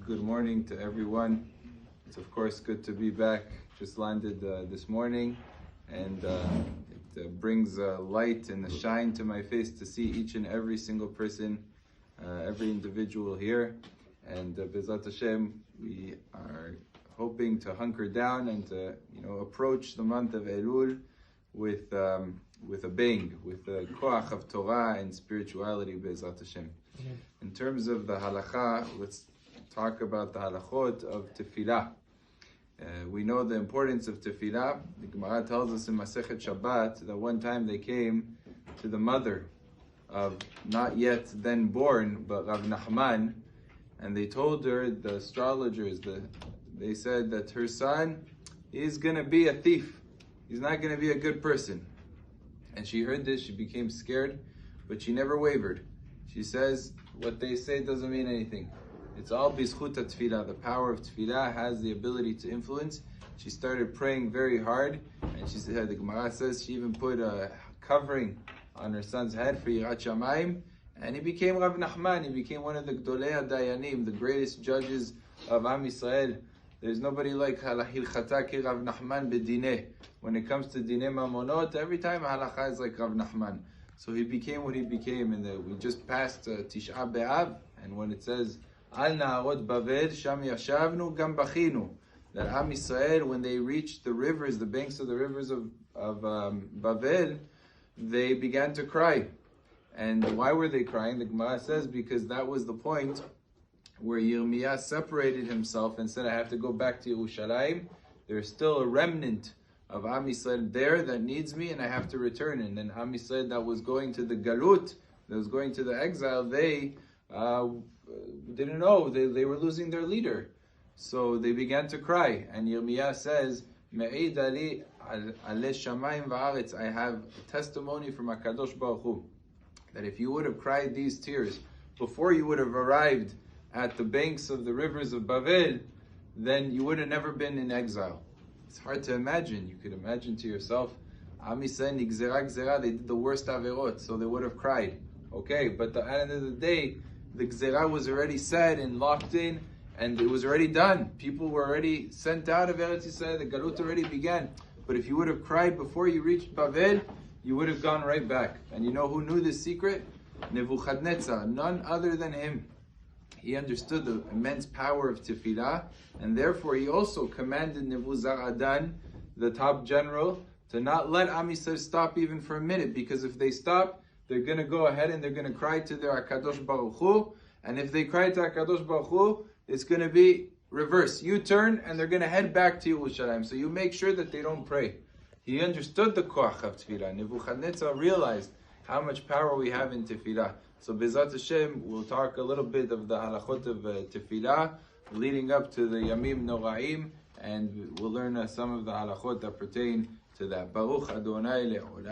Good morning to everyone. It's of course good to be back. Just landed this morning, and it brings light and a shine to my face to see each and every single person, every individual here. And B'ezrat Hashem, we are hoping to hunker down and to approach the month of Elul with a bang, with a koach of Torah and spirituality, B'ezrat Hashem. In terms of the halacha, let's talk about the halachot of Tefila. We know the importance of Tefila. The Gemara tells us in Masechet Shabbat that one time they came to the mother of not yet then born, but Rav Nachman, and they told her, the astrologers, they said that her son is going to be a thief. He's not going to be a good person. And she heard this, she became scared, but she never wavered. She says, what they say doesn't mean anything. It's all bizchut tefillah. The power of tefillah has the ability to influence. She started praying very hard, and she said, the Gemara says she even put a covering on her son's head for Yirat Shamayim, and he became Rav Nachman. He became one of the Gdolei HaDayanim, the greatest judges of Am Yisrael. There's nobody like Halacha ki Rav Nachman b'dineh. When it comes to dineh mamonot, every time halacha is like Rav Nachman. So he became what he became, and we just passed Tisha B'Av, and when it says Al Na'arot Bavel Sham Yashavnu Gam Bachinu, that Am Yisrael, when they reached the rivers, the banks of the rivers of Bavel, they began to cry. And why were they crying? The Gemara says because that was the point where Yirmiyah separated himself and said, I have to go back to Yerushalayim. There's still a remnant of Am Yisrael there that needs me, and I have to return. And then Am Yisrael that was going to the Galut, that was going to the exile, they didn't know, they were losing their leader. So they began to cry. And Yirmiyah says, Me'id ali ale shamayim va'aretz, I have a testimony from HaKadosh Baruch Hu, that if you would have cried these tears before you would have arrived at the banks of the rivers of Bavel, then you would have never been in exile. It's hard to imagine. You could imagine to yourself, Am Yisrael nigzera gzera, they did the worst averot, so they would have cried. Okay, but at the end of the day, the gzera was already said and locked in, and it was already done. People were already sent out of Eretz Yisrael. The galut already began. But if you would have cried before you reached Bavel, you would have gone right back. And you know who knew this secret? Nebuchadnezzar, none other than him. He understood the immense power of Tefillah, and therefore he also commanded Nebuzaradan, the top general, to not let Am Yisrael stop even for a minute, because if they stop, they're going to go ahead and they're going to cry to their HaKadosh Baruch Hu, and if they cry to HaKadosh Baruch Hu, it's going to be reverse, U-turn, and they're going to head back to Yerushalayim. So you make sure that they don't pray. He understood the koach of Tefillah. Nebuchadnezzar realized how much power we have in Tefillah. So B'ezrat Hashem, we'll talk a little bit of the halachot of Tefillah leading up to the Yamim Noraim, and we'll learn some of the halachot that pertain to that. Baruch Adonai Le'olam.